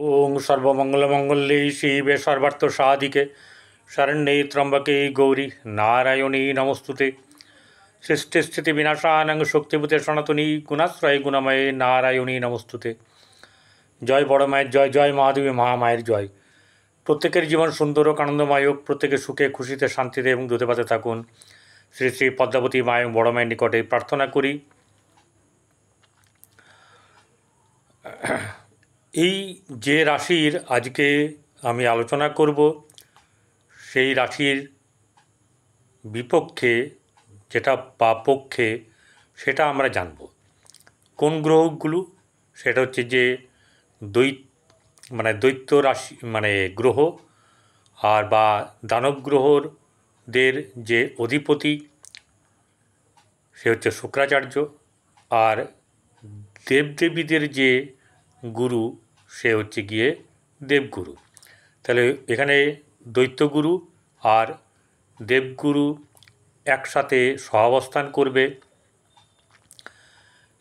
ओं सर्वमंगलमंगल्ये शिवे सर्वार्थसाधिके शरण्ये त्र्यंबके गौरी नारायणी नमोस्तुते। सृष्टिस्थितिविनाशानं शक्तिभूते सनातनी गुणाश्रये गुणमये नारायणी नमोस्तुते। जय बड़ माয়ের জয়, জয় মহাদেবী মহামায়ের জয়। প্রত্যেকের জীবন সুন্দর ও আনন্দময় হোক, প্রত্যেকে সুখে খুশিতে শান্তিতে এবং দুধে ভাতে থাকুন। শ্রী শ্রী পদ্মাবতী মা এবং বড় মায়ের নিকটে প্রার্থনা করি। এই যে রাশির আজকে আমি আলোচনা করব, সেই রাশির বিপক্ষে যেটা বা পক্ষে সেটা আমরা জানব। কোন গ্রহগুলো? সেটা হচ্ছে যে দৈত্য রাশি গ্রহ আর বা দানব গ্রহদের যে অধিপতি সে হচ্ছে শুক্রাচার্য, আর দেবদেবীদের যে গুরু সে হচ্ছে গিয়ে দেবগুরু। তাহলে এখানে দৈত্যগুরু আর দেবগুরু একসাথে সহাবস্থান করবে।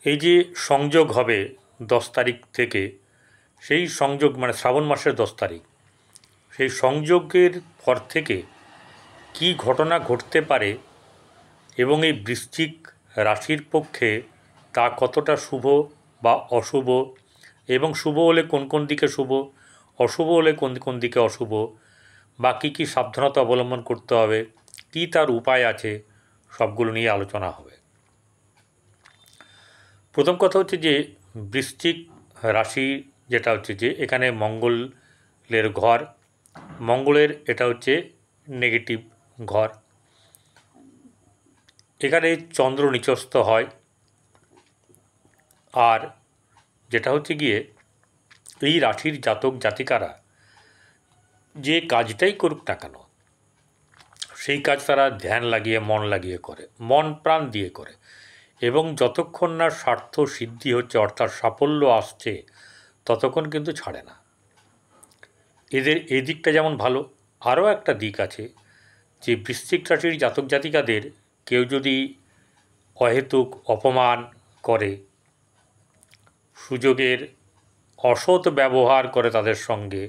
এই যে সংযোগ হবে 10 তারিখ থেকে, সেই সংযোগ শ্রাবণ মাসের 10 তারিখ, সেই সংযোগের পর থেকে কি ঘটনা ঘটতে পারে এবং এই বৃশ্চিক রাশির পক্ষে তা কতটা শুভ বা অশুভ, এবং শুভ হলে কোন কোন দিকে শুভ, অশুভ হলে কোন কোন দিকে অশুভ, বা কী কী সাবধানতা অবলম্বন করতে হবে, কী তার উপায় আছে, সবগুলো নিয়ে আলোচনা হবে। প্রথম কথা হচ্ছে যে বৃশ্চিক রাশি যেটা হচ্ছে যে এখানে মঙ্গলের ঘর, মঙ্গলের এটা হচ্ছে নেগেটিভ ঘর। এখানে চন্দ্র নিচস্থ হয়, আর যেটা হচ্ছে গিয়ে এই রাশির জাতক জাতিকারা যে কাজটাই করুক না কেন, সেই কাজ তারা ধ্যান লাগিয়ে মন লাগিয়ে করে, মন প্রাণ দিয়ে করে, এবং যতক্ষণ না স্বার্থ সিদ্ধি হচ্ছে অর্থাৎ সাফল্য আসছে ততক্ষণ কিন্তু ছাড়ে না। এদের এই দিকটা যেমন ভালো, আরও একটা দিক আছে যে বৃশ্চিক রাশির জাতক জাতিকাদের কেউ যদি অহেতুক অপমান করে, সুযোগের অসৎ ব্যবহার করে তাদের সঙ্গে,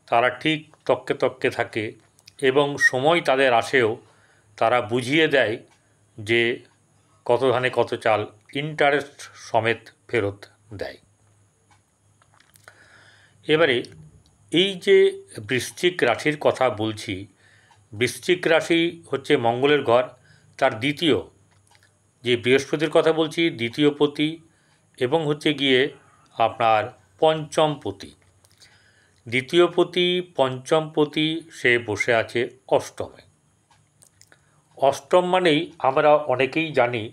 তারা ঠিক তককে তককে থাকে এবং সময় তাদের আসেও তারা বুঝিয়ে দেয় যে কত ধানে কত চাল, ইন্টারেস্ট সমেত ফেরত দেয়। এবারে এই যে বৃশ্চিক রাশির কথা বলছি, বৃশ্চিক রাশি হচ্ছে মঙ্গলের ঘর, তার দ্বিতীয় যে বৃহস্পতির কথা বলছি দ্বিতীয় পতি, এবং হচ্ছে গিয়ে আপনার পঞ্চম পতি। দ্বিতীয় পতি পঞ্চম পতি সে বসে আছে অষ্টমে। অষ্টম মানেই আমরা অনেকেই জানি,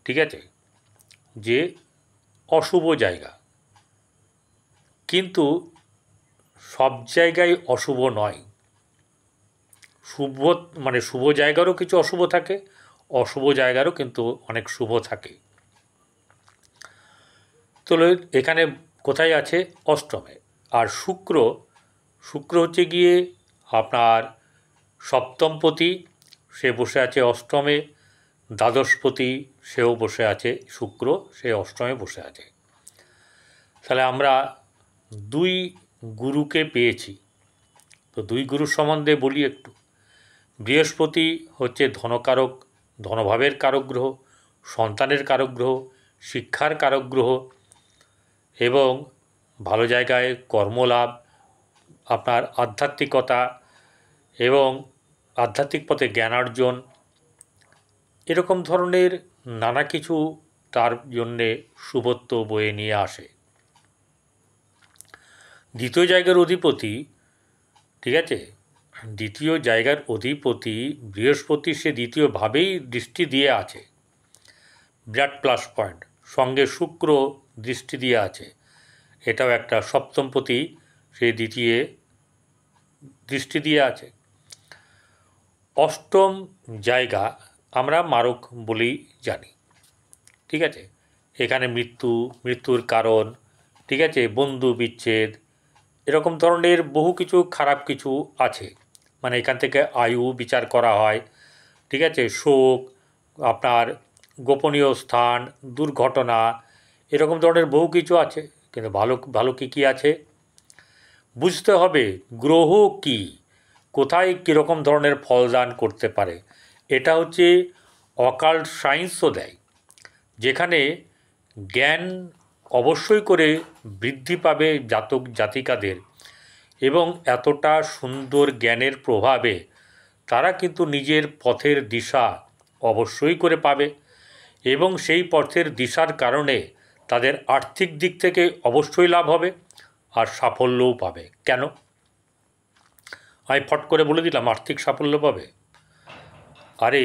ঠিক আছে, যে অশুভ জায়গা, কিন্তু সব জায়গায় অশুভ নয়। শুভ জায়গারও কিছু অশুভ থাকে, অশুভ জায়গারও কিন্তু অনেক শুভ থাকে। তো এখানে কোথায় আছে? অষ্টমে। আর শুক্র হচ্ছে গিয়ে আপনার সপ্তমপতি, সে বসে আছে অষ্টমে। দ্বাদশপতি সেও বসে আছে, শুক্র সে অষ্টমে বসে আছে। তাহলে আমরা দুই গুরুকে পেয়েছি। তো দুই গুরুর সম্বন্ধে বলি একটু। বৃহস্পতি হচ্ছে ধনকারক, ধনভাবের কারক গ্রহ, সন্তানের কারক গ্রহ, শিক্ষার কারক গ্রহ, এবং ভালো জায়গায় কর্মলাভ, আপনার আধ্যাত্মিকতা এবং আধ্যাত্মিক পথে জ্ঞানার্জন, এরকম ধরনের নানা কিছু তার জন্যে শুভত্ব বয়ে নিয়ে আসে। দ্বিতীয় জায়গার অধিপতি, ঠিক আছে, দ্বিতীয় জায়গার অধিপতি বৃহস্পতি, সে দ্বিতীয়ভাবেই দৃষ্টি দিয়ে আছে, বিরাট প্লাস পয়েন্ট। সঙ্গে শুক্র দৃষ্টি দিয়ে আছে, এটাও একটা সপ্তমপতি, সে দ্বিতীয় দৃষ্টি দিয়ে আছে। অষ্টম জায়গা আমরা মারক বলেই জানি, ঠিক আছে। এখানে মৃত্যুর কারণ, ঠিক আছে, বন্ধু বিচ্ছেদ, এরকম ধরনের বহু কিছু খারাপ কিছু আছে। এখান থেকে আয়ু বিচার করা হয়, ঠিক আছে, শোক, আপনার গোপনীয় স্থান, দুর্ঘটনা, এরকম ধরনের বহু কিছু আছে। কিন্তু ভালো ভালো কী কী আছে? বুঝতে হবে গ্রহ কি, কোথায় কীরকম ধরনের ফলদান করতে পারে। এটা হচ্ছে অকাল্ট সায়েন্সও দেয়, যেখানে জ্ঞান অবশ্যই করে বৃদ্ধি পাবে জাতক জাতিকাদের, এবং এতটা সুন্দর জ্ঞানের প্রভাবে তারা কিন্তু নিজের পথের দিশা অবশ্যই করে পাবে, এবং সেই পথের দিশার কারণে তাদের আর্থিক দিক থেকে অবশ্যই লাভ হবে আর সাফল্যও পাবে। কেন আমি ফট করে বলে দিলাম আর্থিক সাফল্য পাবে? আরে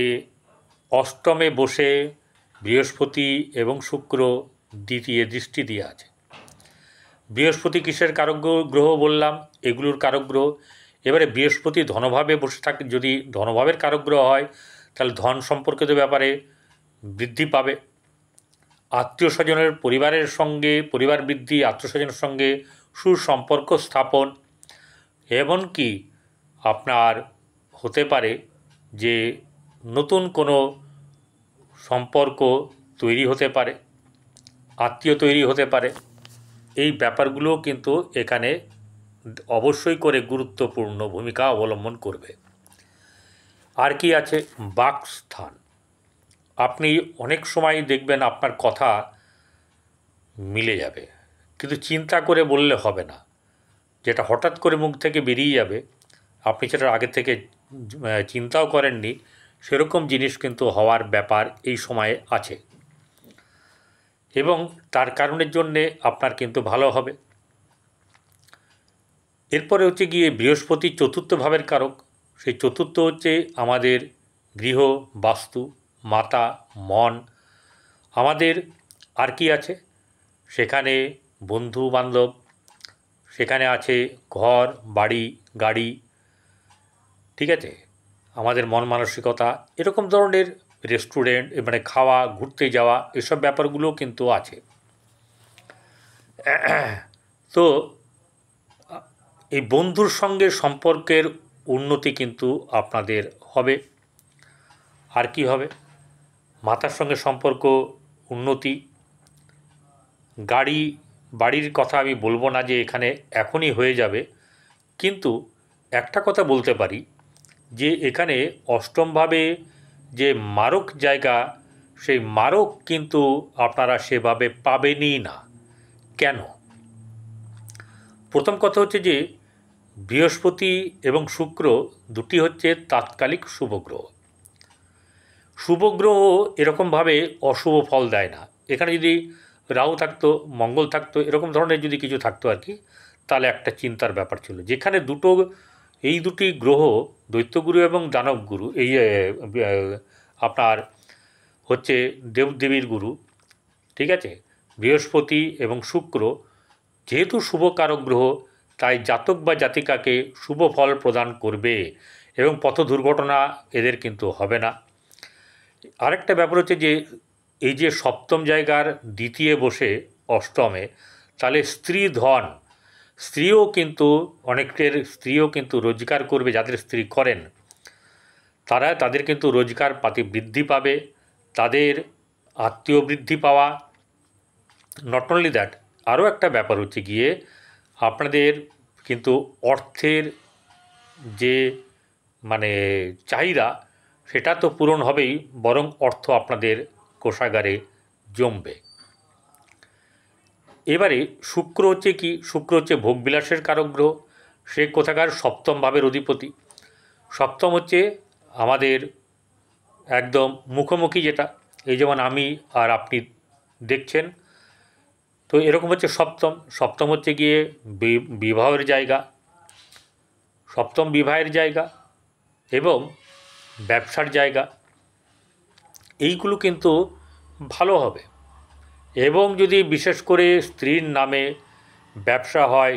অষ্টমে বসে বৃহস্পতি এবং শুক্র দ্বিতীয় দৃষ্টি দিয়ে আছে। বৃহস্পতি কিসের কারক গ্রহ বললাম? এগুলোর কারক গ্রহ। এবারে বৃহস্পতি ধনভাবে বসে থাকে, যদি ধনভাবের কারক গ্রহ হয় তাহলে ধন সম্পর্কিত ব্যাপারে বৃদ্ধি পাবে, আত্মীয় স্বজনের পরিবারের সঙ্গে পরিবার বৃদ্ধি, আত্মীয় স্বজনের সঙ্গে সুসম্পর্ক স্থাপন, এমনকি আপনার হতে পারে যে নতুন কোনো সম্পর্ক তৈরি হতে পারে, আত্মীয় তৈরি হতে পারে। এই ব্যাপারগুলোও কিন্তু এখানে অবশ্যই করে গুরুত্বপূর্ণ ভূমিকা অবলম্বন করবে। আর কি আছে? বাকস্থান। আপনি অনেক সময় দেখবেন আপনার কথা মিলে যাবে, কিন্তু চিন্তা করে বললে হবে না। যেটা হঠাৎ করে মুখ থেকে বেরিয়ে যাবে, আপনি সেটা আগে থেকে চিন্তাও করেননি, সেরকম জিনিস কিন্তু হওয়ার ব্যাপার এই সময়ে আছে, এবং তার কারণের জন্যে আপনার কিন্তু ভালো হবে। এরপরে হচ্ছে গিয়ে বৃহস্পতি চতুর্থ ভাবের কারক। সেই চতুর্থ হচ্ছে আমাদের গৃহ, বাস্তু, মাতা, মন। আমাদের আর কি আছে সেখানে? বন্ধু বান্ধব, সেখানে আছে ঘর, বাড়ি, গাড়ি, ঠিক আছে, আমাদের মন মানসিকতা, এরকম ধরনের রেস্টুরেন্ট, মানে খাওয়া, ঘুরতে যাওয়া, এসব ব্যাপারগুলোও কিন্তু আছে। তো এই বন্ধুর সঙ্গে সম্পর্কের উন্নতি কিন্তু আপনাদের হবে। আর কি হবে? মাতার সঙ্গে সম্পর্ক উন্নতি, বাড়ির কথা আমি বলবো না যে এখানে এখনই হয়ে যাবে, কিন্তু একটা কথা বলতে পারি যে এখানে অষ্টমভাবে যে মারক জায়গা, সেই মারক কিন্তু আপনারা সেভাবে পাবেনই না। কেন? প্রথম কথা হচ্ছে যে বৃহস্পতি এবং শুক্র দুটি হচ্ছে তাৎকালিক শুভগ্রহ। শুভগ্রহ এরকমভাবে অশুভ ফল দেয় না। এখানে যদি রাহু থাকতো, মঙ্গল থাকতো, এরকম ধরনের যদি কিছু থাকতো আর কি, তাহলে একটা চিন্তার ব্যাপার ছিল। যেখানে এই দুটি গ্রহ, দৈত্যগুরু এবং দানবগুরু, এই আপনার হচ্ছে দেবদেবীর গুরু, ঠিক আছে, বৃহস্পতি এবং শুক্র যেহেতু শুভকারক গ্রহ, তাই জাতক বা জাতিকাকে শুভ ফল প্রদান করবে, এবং পথ দুর্ঘটনা এদের কিন্তু হবে না। আরেকটা ব্যাপার হচ্ছে যে এই যে সপ্তম জায়গার দ্বিতীয় বসে অষ্টমে, তাহলে অনেকের স্ত্রীও কিন্তু রোজগার করবে। যাদের স্ত্রী করেন তাদের কিন্তু রোজগার পাতি বৃদ্ধি পাবে, তাদের আত্মীয় বৃদ্ধি পাওয়া। নট অনলি দ্যাট, আরও একটা ব্যাপার হচ্ছে গিয়ে আপনাদের কিন্তু অর্থের যে মানে চাহিদা, সেটা তো পূরণ হবেই, বরং অর্থ আপনাদের কোষাগারে জমবে। এবারে শুক্র হচ্ছে কি? শুক্র হচ্ছে ভোগবিলাসের কারক গ্রহ। সে কোথাকার? সপ্তম ভাবের অধিপতি। সপ্তম হচ্ছে আমাদের একদম মুখোমুখি, যেটা এই যেমন আমি আর আপনি দেখছেন, তো এরকম হচ্ছে সপ্তম হচ্ছে গিয়ে বিবাহের জায়গা, সপ্তম বিবাহের জায়গা এবং ব্যবসার জায়গা। এইগুলো কিন্তু ভালো হবে, এবং যদি বিশেষ করে স্ত্রীর নামে ব্যবসা হয়,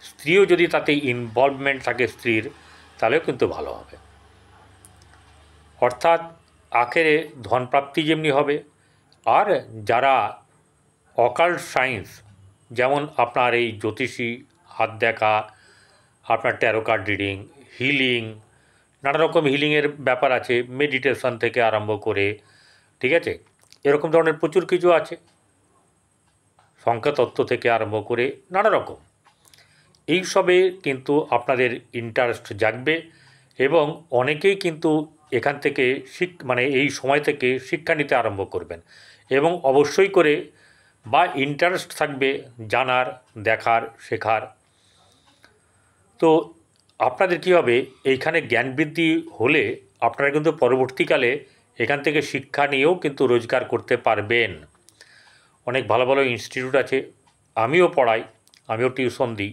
স্ত্রীও যদি তাতে ইনভলভমেন্ট থাকে স্ত্রীর, তাহলেও কিন্তু ভালো হবে। অর্থাৎ আখেরে ধনপ্রাপ্তি যেমনি হবে, আর যারা অকাল্ট সায়েন্স, যেমন আপনার এই জ্যোতিষী, হাত দেখা, আপনার ট্যারো কার্ড রিডিং, হিলিং, নানা রকম হিলিংয়ের ব্যাপার আছে, মেডিটেশন থেকে আরম্ভ করে, ঠিক আছে, এরকম ধরনের প্রচুর কিছু আছে, সংখ্যাতত্ত্ব থেকে আরম্ভ করে নানা রকম। এইসবে কিন্তু আপনাদের ইন্টারেস্ট জাগবে এবং অনেকেই কিন্তু এখান থেকে এই সময় থেকে শিক্ষা নিতে আরম্ভ করবেন এবং অবশ্যই করে বা ইন্টারেস্ট থাকবে জানার, দেখার, শেখার। তো আপনাদের কী হবে, এইখানে জ্ঞান বৃদ্ধি হলে আপনারা কিন্তু পরবর্তীকালে এখান থেকে শিক্ষা নিয়েও কিন্তু রোজগার করতে পারবেন। অনেক ভালো ভালো ইনস্টিটিউট আছে, আমিও পড়াই, আমিও টিউশন দিই,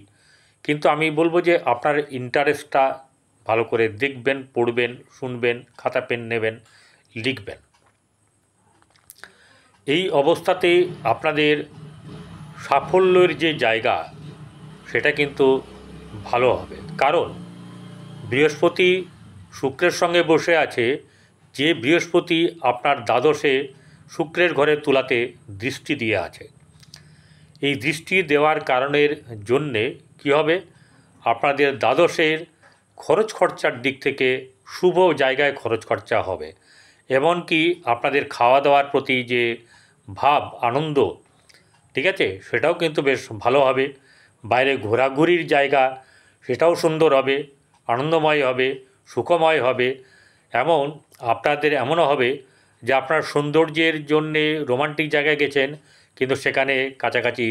কিন্তু আমি বলবো যে আপনার ইন্টারেস্টটা ভালো করে দেখবেন, পড়বেন, শুনবেন, খাতা পেন নেবেন, লিখবেন। এই অবস্থাতে আপনাদের সাফল্যের যে জায়গা সেটা কিন্তু ভালো হবে। কারণ বৃহস্পতি শুক্রের সঙ্গে বসে আছে, যে বৃহস্পতি আপনার দ্বাদশে শুক্রের ঘরে তুলাতে দৃষ্টি দিয়ে আছে। এই দৃষ্টি দেওয়ার কারণের জন্যে কী হবে, আপনাদের দ্বাদশের খরচ খরচার দিক থেকে শুভ জায়গায় খরচ খরচা হবে। এমনকি আপনাদের খাওয়া দাওয়ার প্রতি যে ভাব, আনন্দ, ঠিক আছে, সেটাও কিন্তু বেশ ভালো হবে। বাইরে ঘোরাঘুরির জায়গা সেটাও সুন্দর হবে, আনন্দময় হবে, সুখময় হবে। আপনাদের এমনও হবে যে আপনার সৌন্দর্যের জন্যে রোমান্টিক জায়গায় গেছেন, কিন্তু সেখানে কাছাকাছি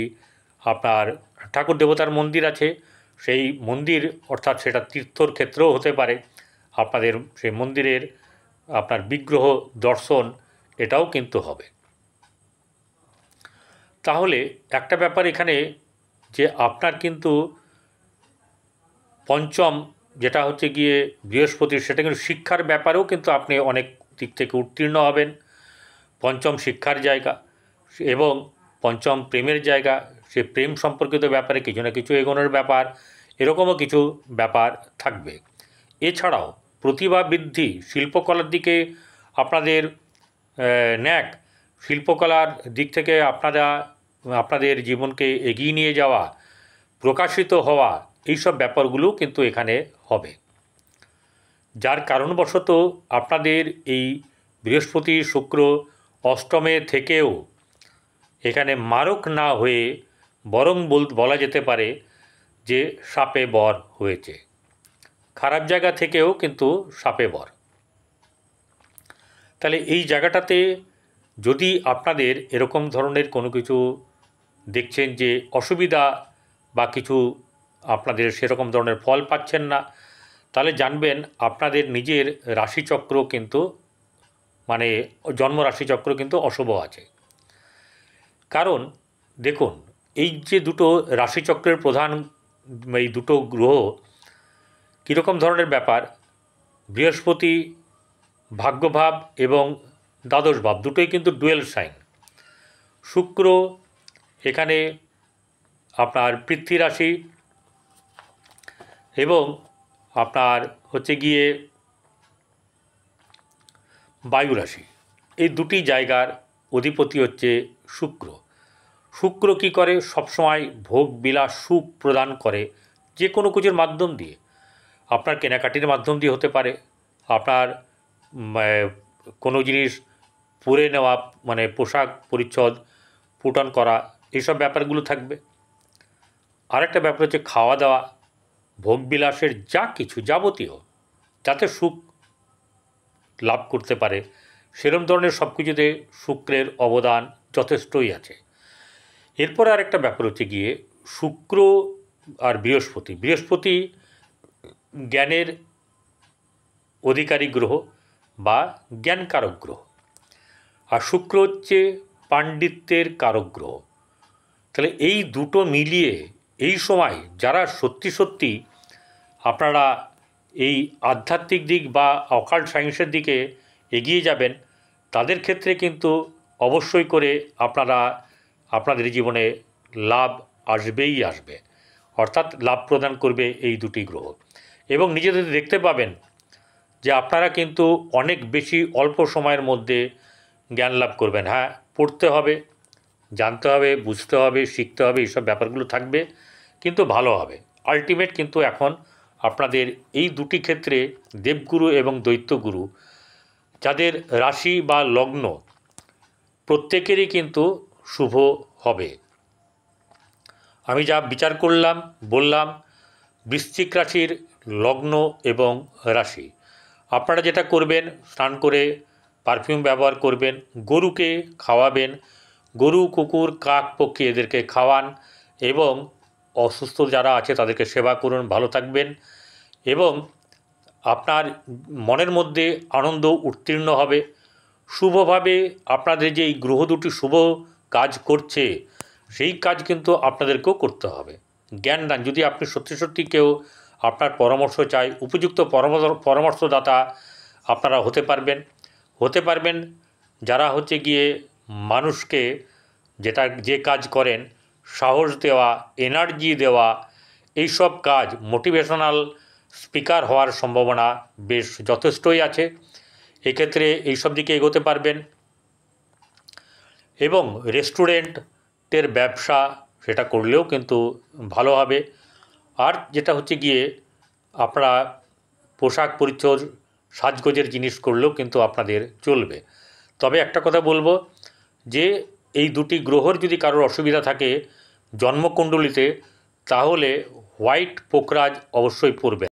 আপনার ঠাকুর দেবতার মন্দির আছে, সেই মন্দির অর্থাৎ সেটা তীর্থর ক্ষেত্রেও হতে পারে, আপনাদের সেই মন্দিরের আপনার বিগ্রহ দর্শন এটাও কিন্তু হবে। তাহলে একটা ব্যাপার এখানে যে আপনার কিন্তু পঞ্চম যেটা হচ্ছে গিয়ে বৃহস্পতির, সেটা কিন্তু শিক্ষার ব্যাপারেও কিন্তু আপনি অনেক দিক থেকে উত্তীর্ণ হবেন। পঞ্চম শিক্ষার জায়গা এবং পঞ্চম প্রেমের জায়গা, সে প্রেম সম্পর্কিত ব্যাপারে কিছু না কিছু এগোনোর ব্যাপার, এরকমও কিছু ব্যাপার থাকবে। এছাড়াও প্রতিভা বৃদ্ধি, শিল্পকলার দিকে আপনাদের ন্যাক, শিল্পকলার দিক থেকে আপনাদের জীবনকে এগিয়ে নিয়ে যাওয়া, প্রকাশিত হওয়া, এইসব ব্যাপারগুলো কিন্তু এখানে হবে। যার কারণবশত আপনাদের এই বৃহস্পতি শুক্র অষ্টমে থেকেও এখানে মারক না হয়ে বরং বলা যেতে পারে যে সাপে বর হয়েছে। খারাপ জায়গা থেকেও কিন্তু সাপে বর। তাহলে এই জায়গাটাতে যদি আপনাদের এরকম ধরনের কোনো কিছু দেখছেন যে অসুবিধা বা কিছু আপনাদের সেরকম ধরনের ফল পাচ্ছেন না, তাহলে জানবেন আপনাদের নিজের রাশিচক্র কিন্তু জন্ম রাশিচক্র কিন্তু অশুভ আছে। কারণ দেখুন, এই যে দুটো রাশিচক্রের প্রধান এই দুটো গ্রহ কীরকম ধরনের ব্যাপার, বৃহস্পতি ভাগ্যভাব এবং দ্বাদশ ভাব দুটোই কিন্তু ডুয়েল সাইন। শুক্র এখানে আপনার পৃথ্বী রাশি এবং আপনার হচ্ছে গিয়ে বায়ু রাশি, এই দুটি জায়গার অধিপতি হচ্ছে শুক্র। শুক্র কী করে, সবসময় ভোগ বিলাস সুখ প্রদান করে যে কোনো কিছুর মাধ্যম দিয়ে। আপনার কেনাকাটির মাধ্যম দিয়ে হতে পারে, আপনার কোনো জিনিস পরে নেওয়া পোশাক পরিচ্ছদ পুটন করা, এইসব ব্যাপারগুলো থাকবে। আরেকটা ব্যাপার হচ্ছে খাওয়া দাওয়া, ভোগবিলাসের যা কিছু যাবতীয় যাতে সুখ লাভ করতে পারে, সেরম ধরনের সব কিছুতে শুক্রের অবদান যথেষ্টই আছে। এরপর আরেকটা ব্যাপার হচ্ছে গিয়ে শুক্র আর বৃহস্পতি জ্ঞানের অধিকারী গ্রহ বা জ্ঞানকারক গ্রহ, আর শুক্র হচ্ছে পাণ্ডিত্যের কারক গ্রহ। তাহলে এই দুটো মিলিয়ে এই সময় যারা সত্যি সত্যি আপনারা এই আধ্যাত্মিক দিক বা অকাল্ট সায়েন্সের দিকে এগিয়ে যাবেন, তাদের ক্ষেত্রে কিন্তু অবশ্যই করে আপনাদের জীবনে লাভ আসবেই আসবে, অর্থাৎ লাভ প্রদান করবে এই দুটি গ্রহ। এবং নিজেদের দেখতে পাবেন যে আপনারা কিন্তু অনেক বেশি অল্প সময়ের মধ্যে জ্ঞান লাভ করবেন। হ্যাঁ, পড়তে হবে, জানতে হবে, বুঝতে হবে, শিখতে হবে, এইসব ব্যাপারগুলো থাকবে, কিন্তু ভালো হবে। আলটিমেট কিন্তু এখন আপনাদের এই দুটি ক্ষেত্রে দেবগুরু এবং দৈত্যগুরু যাদের রাশি বা লগ্ন প্রত্যেকেরই কিন্তু শুভ হবে। আমি যা বিচার করলাম, বললাম, বৃশ্চিক রাশির লগ্ন এবং রাশি। আপনারা যেটা করবেন, স্নান করে পারফিউম ব্যবহার করবেন, গরুকে খাওয়াবেন, গরু, কুকুর, কাক, পক্ষী এদেরকে খাওয়ান এবং অসুস্থ যারা আছে তাদেরকে সেবা করুন, ভালো থাকবেন এবং আপনার মনের মধ্যে আনন্দ উত্তীর্ণ হবে। শুভভাবে আপনাদের যে এই গ্রহ দুটি শুভ কাজ করছে সেই কাজ কিন্তু আপনাদেরকেও করতে হবে। জ্ঞান দান, যদি আপনি সত্যি সত্যি কেউ আপনার পরামর্শ চায়, উপযুক্ত পরামর্শদাতা আপনারা হতে পারবেন যারা হচ্ছে গিয়ে মানুষকে যে কাজ করেন, সাহস দেওয়া, এনার্জি দেওয়া, এইসব কাজ, মোটিভেশনাল স্পিকার হওয়ার সম্ভাবনা বেশ যথেষ্টই আছে। এক্ষেত্রে এইসব দিকে এগোতে পারবেন এবং রেস্টুরেন্টের ব্যবসা সেটা করলেও কিন্তু ভালো হবে। আর যেটা হচ্ছে গিয়ে আপনারা পোশাক পরিচ্ছদ, সাজগোজের জিনিস করলেও কিন্তু আপনাদের চলবে। তবে একটা কথা বলবো যে এই দুটি গ্রহর যদি কারোর অসুবিধা থাকে জন্মকুণ্ডলিতে, তাহলে হোয়াইট পোকরাজ অবশ্যই পরবেন।